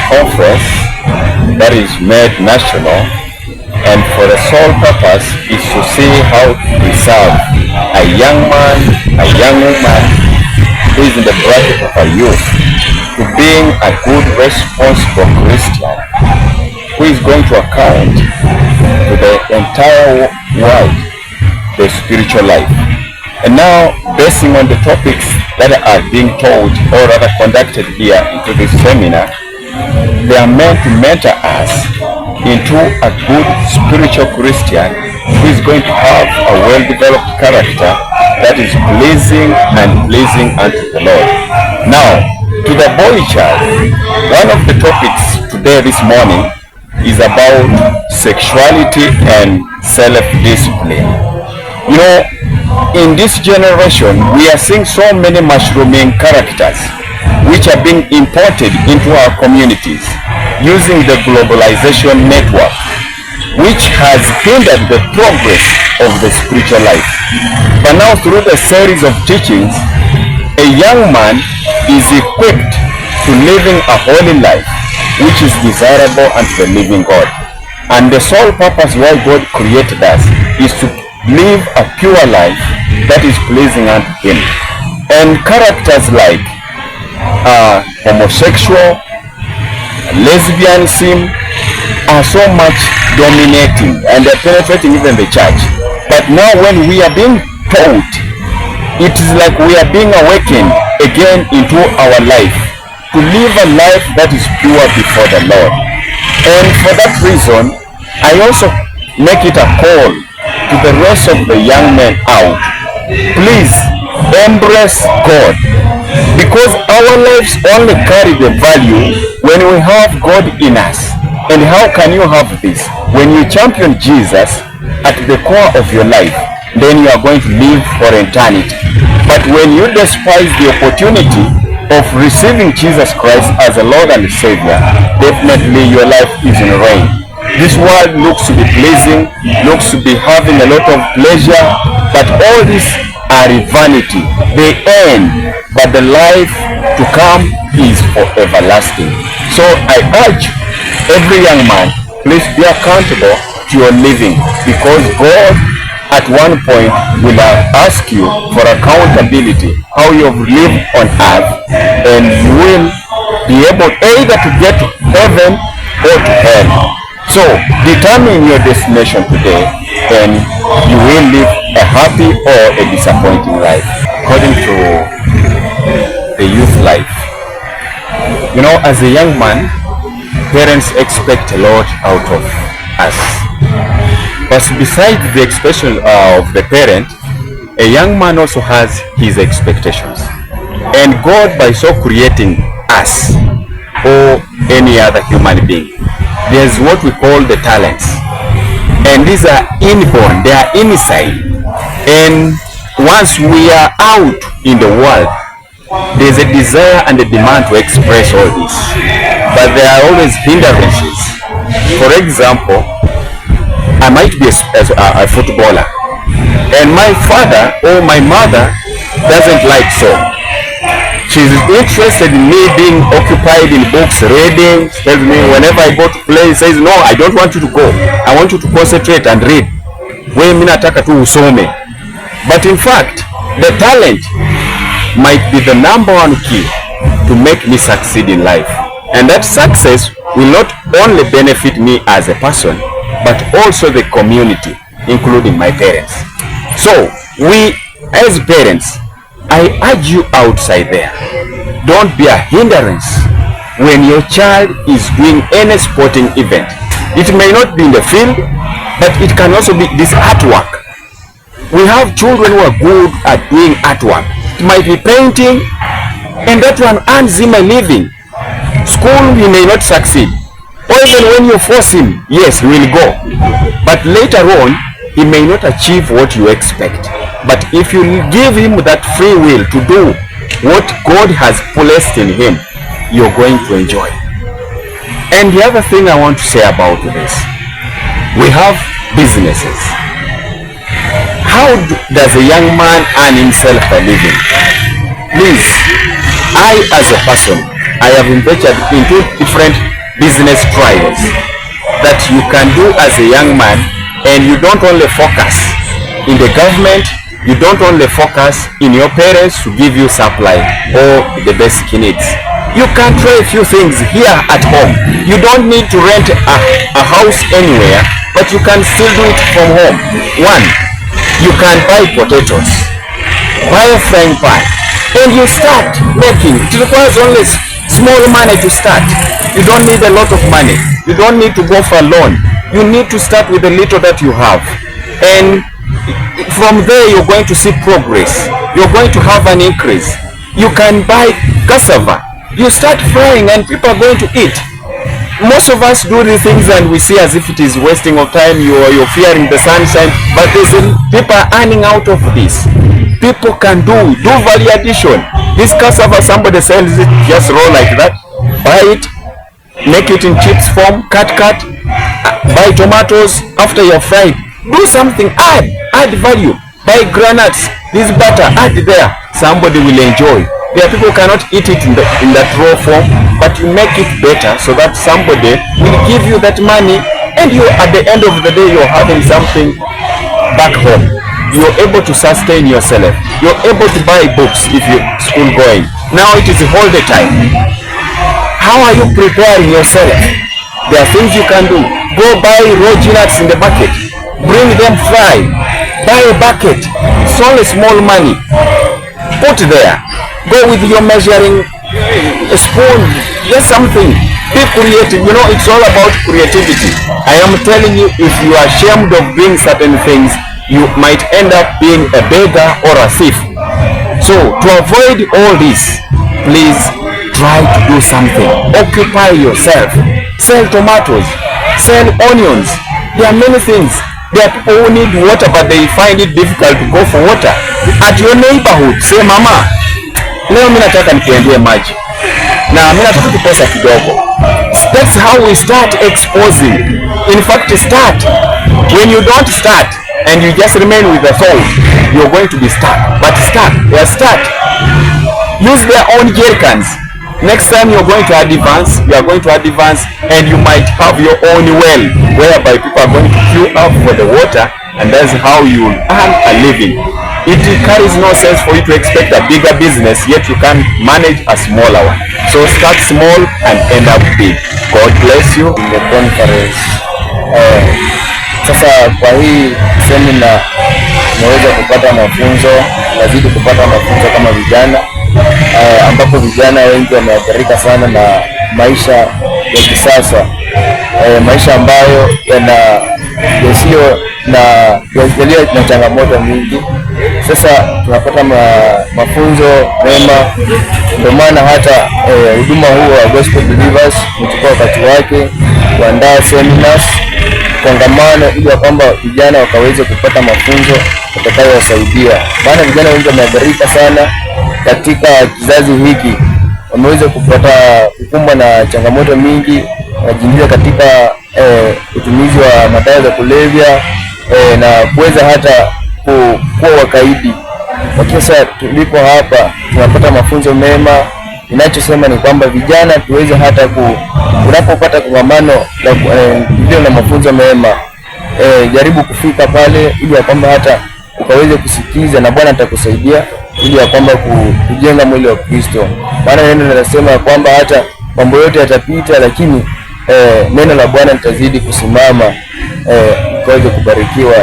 conference that is made national, and for the sole purpose is to see how to preserve a young man, a young woman who is in the bracket of a youth to being a good, responsible Christian who is going to account to the entire world, the spiritual life. And now, basing on the topics that are being taught or rather conducted here into this seminar, they are meant to mentor us into a good spiritual Christian who is going to have a well-developed character that is pleasing unto the Lord. Now, to the boy child, one of the topics today, this morning, is about sexuality and self-discipline. You know, in this generation, we are seeing so many mushrooming characters which are being imported into our communities using the globalization network, which has hindered the progress of the spiritual life. But now, through the series of teachings, a young man is equipped to living a holy life which is desirable unto the living God. And the sole purpose why God created us is to live a pure life that is pleasing unto Him. And characters like homosexual, lesbianism are so much dominating and they're penetrating even the church. But now when we are being taught, it is like we are being awakened again into our life to live a life that is pure before the Lord. And for that reason, I also make it a call to the rest of the young men out. Please embrace God, because our lives only carry the value when we have God in us. And how can you have this? When you champion Jesus at the core of your life, then you are going to live for eternity. But when you despise the opportunity of receiving Jesus Christ as a Lord and Savior, definitely your life is in rain. This world looks to be pleasing, looks to be having a lot of pleasure, but all these are vanity. They end, but the life to come is for everlasting. So I urge every young man, please be accountable to your living, because God at one point will ask you for accountability, how you have lived on earth, and you will be able either to get to heaven or to hell. So determine your destination today, and you will live a happy or a disappointing life. According to the youth life, you know, as a young man, parents expect a lot out of us. But besides the expectation of the parent, a young man also has his expectations. And God, by so creating us or any other human being, there's what we call the talents. And these are inborn, they are inside. And once we are out in the world, there's a desire and a demand to express all this. But there are always hindrances. For example, I might be a footballer, and my father or my mother doesn't like so. She's interested in me being occupied in books, reading. Tells me whenever I go to play, says, no, I don't want you to go. I want you to concentrate and read. Mimi nataka tu usome. But in fact, the talent might be the number one key to make me succeed in life. And that success will not only benefit me as a person, but also the community, including my parents. So we as parents, I urge you outside there, don't be a hindrance when your child is doing any sporting event. It may not be in the field, but it can also be this artwork. We have children who are good at doing artwork. It might be painting, and that one earns him a living. School, he may not succeed. Or even when you force him, yes, he will go. But later on, he may not achieve what you expect. But if you give him that free will to do what God has placed in him, you're going to enjoy. And the other thing I want to say about this, we have businesses. How does a young man earn himself a living? Please, I as a person, I have invested into different business trials that you can do as a young man, and you don't only focus in the government, you don't only focus in your parents to give you supply or the basic needs. You can try a few things here at home. You don't need to rent a house anywhere, but you can still do it from home. One, you can buy potatoes, buy a frying pan, and you start making. It requires only small money to start. You don't need a lot of money. You don't need to go for a loan. You need to start with the little that you have, and from there you're going to see progress. You're going to have an increase. You can buy cassava. You start frying and people are going to eat. Most of us do these things and we see as if it is wasting of time. You're fearing the sunshine, but people are earning out of this. People can do value addition. This cassava, somebody sells it, just roll like that, buy it, make it in chips form, cut, buy tomatoes. After you're fried, do something, add value, buy granuts, this butter, add there, somebody will enjoy. There are people who cannot eat it in that raw form, but you make it better so that somebody will give you that money, and you, at the end of the day, you're having something back home. You're able to sustain yourself. You're able to buy books if you're school going. Now it is holiday time. How are you preparing yourself? There are things you can do. Go buy raw nuts in the bucket. Bring them fry. Buy a bucket. It's only small money. Put there. Go with your measuring spoon. Just something. Be creative. You know, it's all about creativity. I am telling you, if you are ashamed of doing certain things, you might end up being a beggar or a thief. So to avoid all this, please try to do something. Occupy yourself. Sell tomatoes. Sell onions. There are many things. There are people who need water but they find it difficult to go for water. At your neighborhood, say, mama, leo mimi nataka nikuendee maji na mimi nataka kupesa kidogo. That's how we start exposing. In fact, start. When you don't start and you just remain with the thought, you're going to be stuck. But start. Use their own jerrycans. Next time you're going to advance, you are going to advance, and you might have your own well, whereby people are going to queue up for the water, and that's how you will earn a living. It carries no sense for you to expect a bigger business, yet you can manage a smaller one. So start small and end up big. God bless you in the conference. Sasa kwa hii semina naweza kupata mafunzo, nazidi kupata mafunzo kama vijana, ambapo vijana wengi wameathirika sana na maisha ya kisasa, maisha ambayo yasiyo na changamoto mingi. Sasa tunapata mafunzo mema, ndio maana hata huduma huu wa Gospel Believers mchukua wakati wake kuandaa seminars, kongamano, ili kwamba vijana wakaweze kupata mafunzo yatakayowasaidia. Maana vijana wengi wameathirika sana katika kizazi hiki, wameweza kupata kukumbwa na changamoto mingi, wanajiingiza katika utumizi wa madawa za kulevya na kuweza hata kuwa wakaidi. Lakini sasa tulipo hapa tunapata mafunzo mema. Ninachosema ni kwamba vijana tuweze hata unapopata kongamano ndio na mafunzo mema, jaribu kufika pale ili kwamba hata ukaweze kusikiza na Bwana atakusaidia ili kwamba kujenga mwili wa Kristo. Maana neno linasema kwamba hata mambo yote yatapita, lakini neno la Bwana litazidi kusimama, ukaweze kubarikiwa.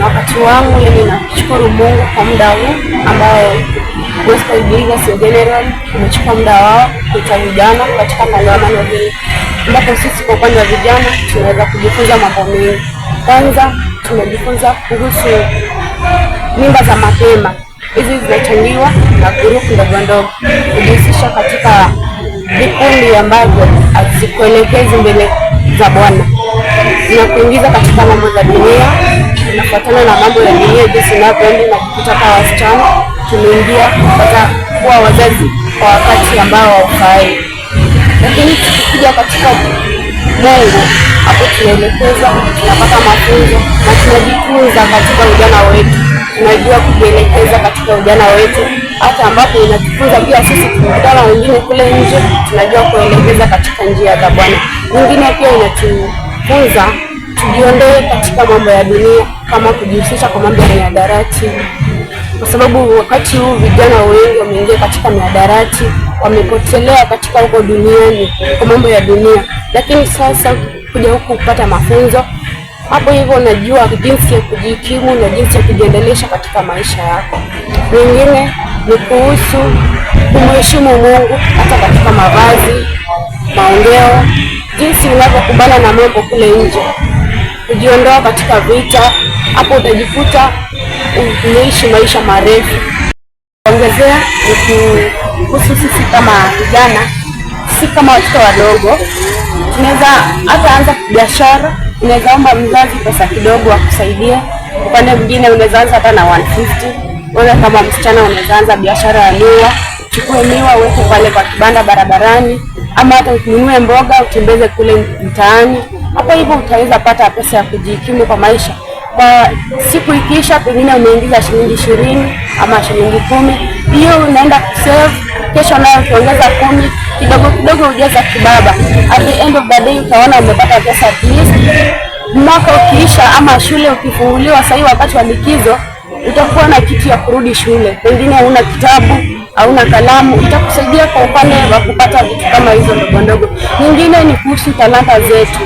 Wakati wangu mimi nashukuru Mungu kwa muda huu ambao Gospel Believers in general umechukua muda wao kuita vijana katika kongamano hili, ambapo sisi kwa upande wa vijana tunaweza kujifunza mambo mengi. Kwanza tumejifunza kuhusu mimba za mapema. Hizi zinachangiwa na grupu ndogo kujihusisha katika vikundi ambavyo hazikuelekezi mbele za Bwana, na kuingiza katika mambo za dunia. Tunafuatana na mambo ya dunia jinsi inavyoenda, na kukuta kwa wasichana tumeingia kupata kuwa wazazi kwa wakati ambao haufai. Lakini tukija katika Mungu, hapo tunaelekeza, tunapata mafunzo na tunajifunza katika ujana wetu. Tunajua kujielekeza katika ujana wetu hata ambapo inatufunza pia sisi tukikutana wengine kule nje tunajua kuelekeza katika njia za Bwana. Nyingine pia inatufunza tujiondoe katika mambo ya dunia kama kujihusisha kwa mambo ya mihadarati, kwa sababu wakati huu vijana wengi wameingia katika mihadarati, wamepotelea katika huko duniani kwa mambo ya dunia. Lakini sasa kuja huku kupata mafunzo, hapo hivyo unajua jinsi ya kujikimu na jinsi ya kujiendelesha katika maisha yako. Wengine ni kuhusu kumheshimu Mungu hata katika mavazi, maongeo, jinsi unavyokubana na mambo kule nje, kujiondoa katika vita. Hapo utajikuta unaishi maisha marefu. Ongezea ni kuhusu sisi kama vijana, si kama watoto wadogo, tunaweza hata anza biashara. Unaweza omba mzazi pesa kidogo akusaidie. Upande mwingine unaweza anza hata na 150. Wewe kama msichana unaweza anza biashara ya miwa, uchukue miwa uweke pale kwa kibanda barabarani, ama hata ununue mboga utembeze kule mtaani. Hapo hivyo utaweza pata pesa ya kujikimu kwa maisha. Kwa siku ikiisha, pengine umeingiza shilingi 20 ama shilingi 10, hiyo unaenda kusave. Kesho nayo ukiongeza 10, kidogo kidogo ujaza kibaba. At the end of the day utaona umepata pesa at least. Mwaka ukiisha ama shule ukifunguliwa, sasa wakati wa likizo, utakuwa na kitu ya kurudi shule. Pengine hauna kitabu, hauna kalamu, itakusaidia kwa upande wa kupata vitu kama hizo ndogo ndogo. Nyingine ni kuhusu talanta zetu.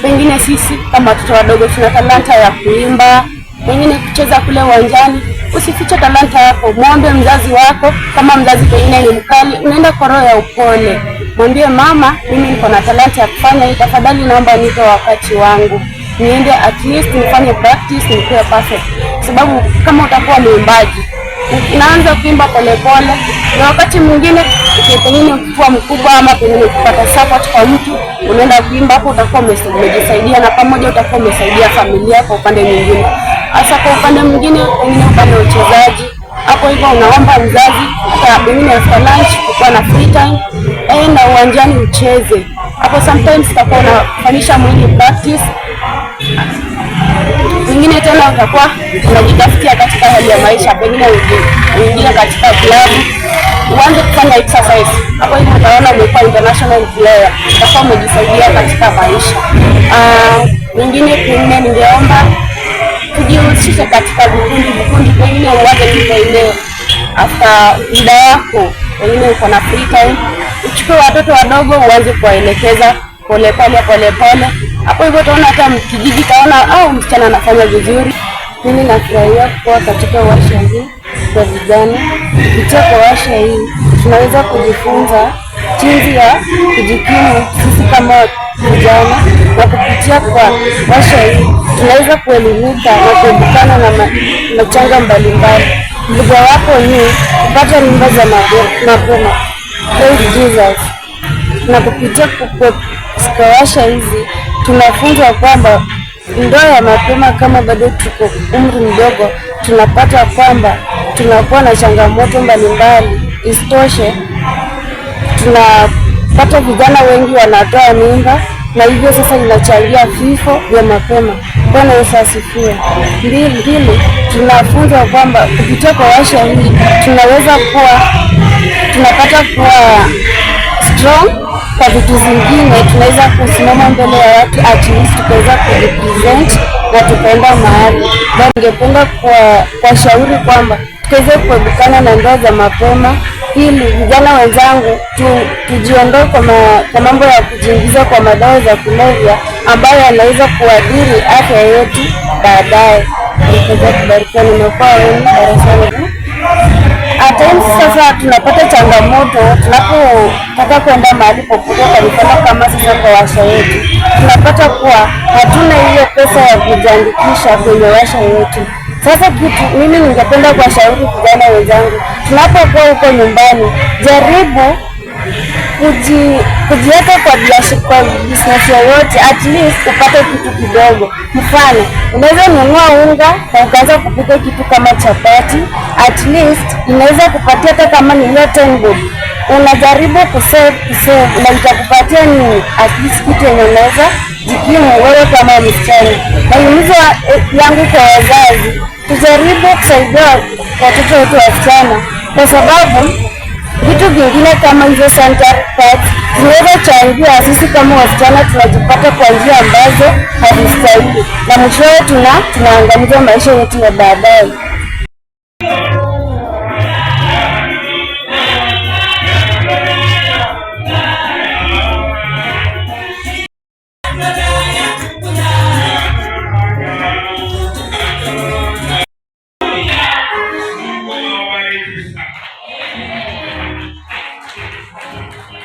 Pengine sisi kama watoto wadogo tuna talanta ya kuimba, pengine kucheza kule uwanjani. Usifiche talanta yako, muombe mzazi wako. Kama mzazi pengine ni mkali, unaenda kwa roho ya upole, mwambie mama, mimi niko na talanta ya kufanya hii, tafadhali naomba nipe wakati wangu niende at least nifanye practice nikuwe perfect. Sababu kama utakuwa mwimbaji, unaanza kuimba polepole, na wakati mwingine pengine ukikuwa mkubwa ama pengine kupata support kwa mtu, unaenda kuimba, hapo utakuwa umejisaidia na pamoja utakuwa umesaidia familia kwa upande mwingine. Hasa kwa upande mwingine, pengine upande wa uchezaji, hapo hivyo unaomba mzazi hata pengine after lunch kukuwa na free time, enda uwanjani ucheze. Hapo sometimes utakuwa unafanyisha mwili practice. Pengine tena utakuwa unajitafutia katika hali ya maisha, pengine uingie katika klabu, uanze kufanya exercise. Hapo hivyo utaona umekuwa international player, utakuwa umejisaidia katika maisha. Pengine ningeomba tujihusishe katika vikundi, pengine uanze kipaumbele after muda wako, pengine uko na free time, uchukue watoto wadogo uanze kuwaelekeza pole. Hapo hivyo utaona hata kijiji taona msichana anafanya vizuri. Mimi nafurahia kuwa katika warsha hii kwa vijana. Kupitia kwa warsha hii tunaweza kujifunza jinsi ya kujikimu sisi kama vijana, na kupitia kwa warsha hii tunaweza kuelimika na kuepukana na majanga mbalimbali. Mojawapo ni kupata mimba za mapema, praise Jesus. Na kupitia kwa warsha hizi tunafunzwa kwamba ndoa ya mapema, kama bado tuko umri mdogo, tunapata kwamba tunakuwa na changamoto mbalimbali. Isitoshe, tunapata vijana wengi wanatoa mimba, na hivyo sasa inachangia vifo vya mapema. Bwana Yesu asifiwe. Mbili, tunafunzwa kwamba kupitia kwa warsha hii tunapata kuwa strong kwa vitu zingine. Tunaweza kusimama mbele ya watu, at least tukaweza kurepresent na tukaenda mahali. Ningependa kwa shauri kwamba tukaweze kuepukana na ndoa za mapema, ili vijana wenzangu tujiondoe kwa mambo ya kujiingiza kwa madawa za kulevya ambayo yanaweza kuadhiri afya yetu baadaye. Nikubarikiwa, nimekuwa wenu darasani. Sasa tunapata changamoto tunapotaka kwenda mahali popote, kwa mfano kama sasa kwa warsha yetu, tunapata kuwa hatuna hiyo pesa ya kujiandikisha kwenye warsha yetu. Sasa mimi ningependa kuwashauri vijana wenzangu, tunapokuwa huko nyumbani, jaribu kujiweka kwa business yoyote, at least upate kitu kidogo. Mfano, unaweza nunua unga na ukaanza kupika kitu kama chapati, at least inaweza kupatia hata kama ni 10 bob. Unajaribu kusave na itakupatia ni at least kitu yenye unaweza jikimu wewe kama msichana. Mahimizo yangu kwa wazazi, tujaribu kusaidia watoto wetu wasichana kwa sababu vitu vingine kama hizo sanitary pads zinaweza changia sisi kama wasichana tunajipata kwa njia ambazo hazistahili, na mwishowe tunaangamiza maisha yetu ya baadaye.